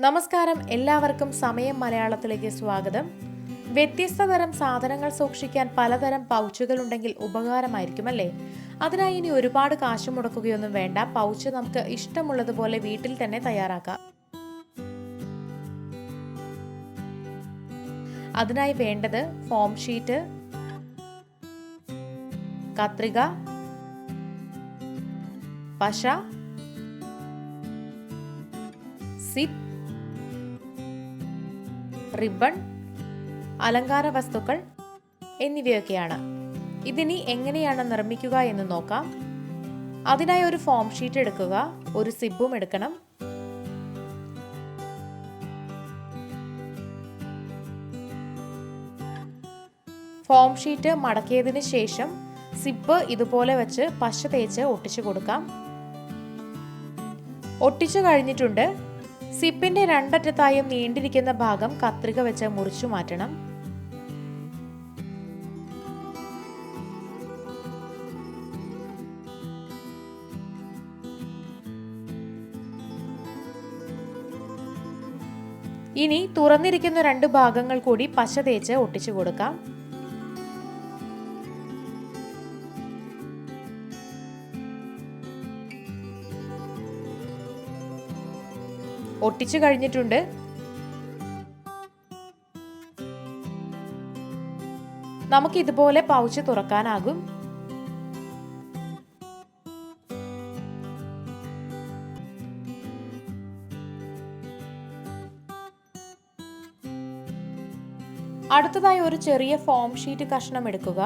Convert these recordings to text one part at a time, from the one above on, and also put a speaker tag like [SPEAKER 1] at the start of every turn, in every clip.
[SPEAKER 1] നമസ്കാരം, എല്ലാവർക്കും സമയം മലയാളത്തിലേക്ക് സ്വാഗതം. വ്യത്യസ്ത തരം സാധനങ്ങൾ സൂക്ഷിക്കാൻ പലതരം പൗച്ചുകൾ ഉണ്ടെങ്കിൽ ഉപകാരമായിരിക്കും അല്ലേ? അതിനായി ഇനി ഒരുപാട് കാശ് മുടക്കുകയൊന്നും വേണ്ട. പൗച്ച് നമുക്ക് ഇഷ്ടമുള്ളതുപോലെ വീട്ടിൽ തന്നെ തയ്യാറാക്കാം. അതിനായി വേണ്ടത് ഫോം ഷീറ്റ്, കത്രിക, പശ, സിപ്പ്, റിബൺ, അലങ്കാര വസ്തുക്കൾ എന്നിവയൊക്കെയാണ്. ഇതിനി എങ്ങനെയാണ് നിർമ്മിക്കുക എന്ന് നോക്കാം. അതിനായി ഒരു ഫോം ഷീറ്റ് എടുക്കുക, ഒരു സിബും എടുക്കണം. ഫോം ഷീറ്റ് മടക്കിയതിന് ശേഷം സിപ്പ് ഇതുപോലെ വെച്ച് പശ തേച്ച് ഒട്ടിച്ചു കൊടുക്കാം. ഒട്ടിച്ചു കഴിഞ്ഞിട്ടുണ്ട്. സിപ്പിന്റെ രണ്ടറ്റത്തായും നീണ്ടിരിക്കുന്ന ഭാഗം കത്രിക വെച്ച് മുറിച്ചു മാറ്റണം. ഇനി തുറന്നിരിക്കുന്ന രണ്ട് ഭാഗങ്ങൾ കൂടി പശ തേച്ച് ഒട്ടിച്ചു കൊടുക്കാം. ഒട്ടിച്ചു കഴിഞ്ഞിട്ടുണ്ട്. നമുക്ക് ഇതുപോലെ പൗച്ച് തുറക്കാനാകും. അടുത്തതായി ഒരു ചെറിയ ഫോം ഷീറ്റ് കഷ്ണം എടുക്കുക.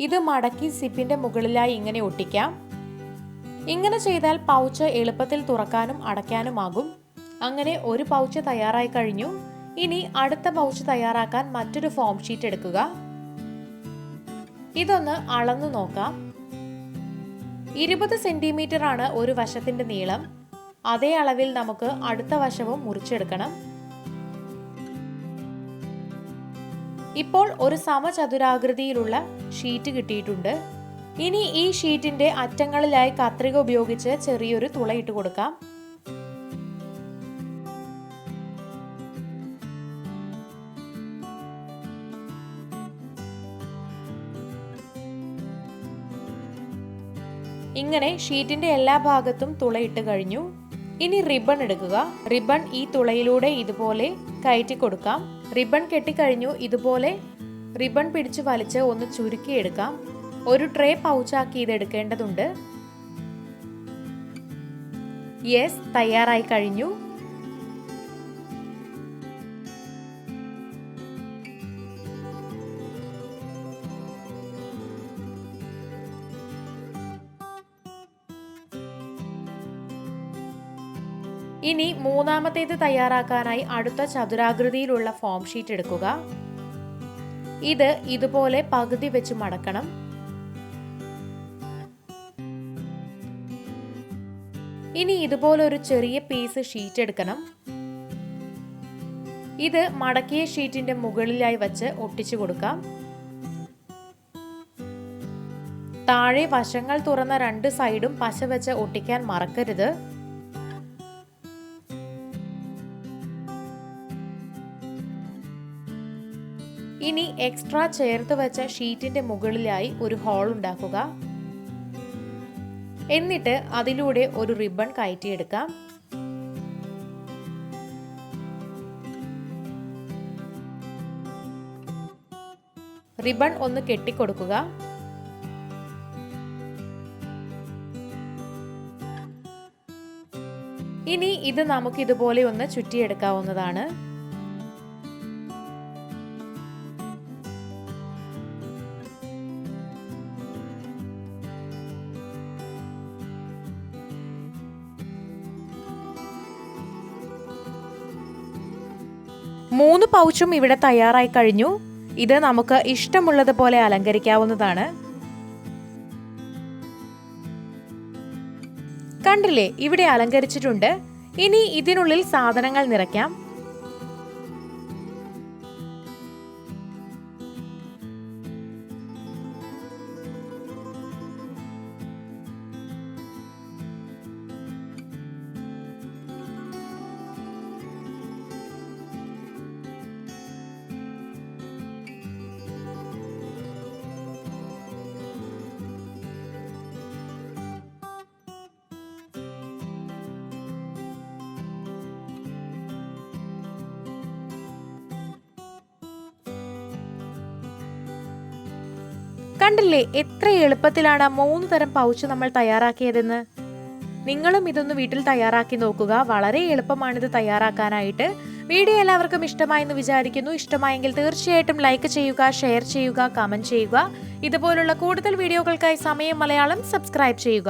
[SPEAKER 1] ഇത് മടക്കി സിപ്പിന്റെ മുകളിലായി ഇങ്ങനെ ഒട്ടിക്കാം. ഇങ്ങനെ ചെയ്താൽ പൗച്ച് എളുപ്പത്തിൽ തുറക്കാനും അടയ്ക്കാനുമാകും. അങ്ങനെ ഒരു പൗച്ച് തയ്യാറായി കഴിഞ്ഞു. ഇനി അടുത്ത പൗച്ച് തയ്യാറാക്കാൻ മറ്റൊരു ഫോം ഷീറ്റ് എടുക്കുക. ഇതൊന്ന് അളന്നു നോക്കാം. 20 സെന്റിമീറ്റർ ആണ് ഒരു വശത്തിന്റെ നീളം. അതേ അളവിൽ നമുക്ക് അടുത്ത വശവും മുറിച്ചെടുക്കണം. ഇപ്പോൾ ഒരു സമചതുരാകൃതിയിലുള്ള ഷീറ്റ് കിട്ടിയിട്ടുണ്ട്. ഇനി ഈ ഷീറ്റിന്റെ അറ്റങ്ങളിലായി കത്രിക ഉപയോഗിച്ച് ചെറിയൊരു തുളയിട്ട് കൊടുക്കാം. ഇങ്ങനെ ഷീറ്റിന്റെ എല്ലാ ഭാഗത്തും തുളയിട്ട് കഴിഞ്ഞു. ഇനി റിബൺ എടുക്കുക. റിബൺ ഈ തുളയിലൂടെ ഇതുപോലെ കയറ്റി കൊടുക്കാം. റിബൺ കെട്ടിക്കഴിഞ്ഞു. ഇതുപോലെ റിബൺ പിടിച്ച് വലിച്ച് ഒന്ന് ചുരുക്കിയെടുക്കാം. ഒരു ട്രേ പൗച്ചാക്കി ഇത് എടുക്കേണ്ടതുണ്ട്. യെസ്, തയ്യാറായി കഴിഞ്ഞു. ഇനി മൂന്നാമത്തേത് തയ്യാറാക്കാനായി അടുത്ത ചതുരാകൃതിയിലുള്ള ഫോം ഷീറ്റ് എടുക്കുക. ഇത് ഇതുപോലെ പകുതി വെച്ച് മടക്കണം. ഇനി ഇതുപോലെ ഒരു ചെറിയ പീസ് ഷീറ്റ് എടുക്കണം. ഇത് മടക്കിയ ഷീറ്റിന്റെ മുകളിലായി വെച്ച് ഒട്ടിച്ചു കൊടുക്കാം. താഴെ വശങ്ങൾ തുറന്ന രണ്ട് സൈഡും പശ വെച്ച് ഒട്ടിക്കാൻ മറക്കരുത്. ഇനി എക്സ്ട്രാ ചേർത്ത് വെച്ച ഷീറ്റിന്റെ മുകളിലായി ഒരു ഹോൾ ഉണ്ടാക്കുക. എന്നിട്ട് അതിലൂടെ ഒരു റിബൺ കയറ്റിയെടുക്കാം. റിബൺ ഒന്ന് കെട്ടിക്കൊടുക്കുക. ഇനി ഇത് നമുക്ക് ഇതുപോലെ ഒന്ന് ചുറ്റിയെടുക്കാവുന്നതാണ്. മൂന്ന് പൗച്ചും ഇവിടെ തയ്യാറായി കഴിഞ്ഞു. ഇത് നമുക്ക് ഇഷ്ടമുള്ളതുപോലെ അലങ്കരിക്കാവുന്നതാണ്. കണ്ടില്ലേ, ഇവിടെ അലങ്കരിച്ചിട്ടുണ്ട്. ഇനി ഇതിനുള്ളിൽ സാധനങ്ങൾ നിറയ്ക്കാം. കണ്ടില്ലേ എത്ര എളുപ്പത്തിലാണ് 3 തരം പൗച്ച് നമ്മൾ തയ്യാറാക്കിയതെന്ന്. നിങ്ങളും ഇതൊന്ന് വീട്ടിൽ തയ്യാറാക്കി നോക്കുക. വളരെ എളുപ്പമാണിത് തയ്യാറാക്കാനായിട്ട്. വീഡിയോ എല്ലാവർക്കും ഇഷ്ടമായെന്ന് വിചാരിക്കുന്നു. ഇഷ്ടമായെങ്കിൽ തീർച്ചയായിട്ടും ലൈക്ക് ചെയ്യുക, ഷെയർ ചെയ്യുക, കമന്റ് ചെയ്യുക. ഇതുപോലുള്ള കൂടുതൽ വീഡിയോകൾക്കായി സമയം മലയാളം സബ്സ്ക്രൈബ് ചെയ്യുക.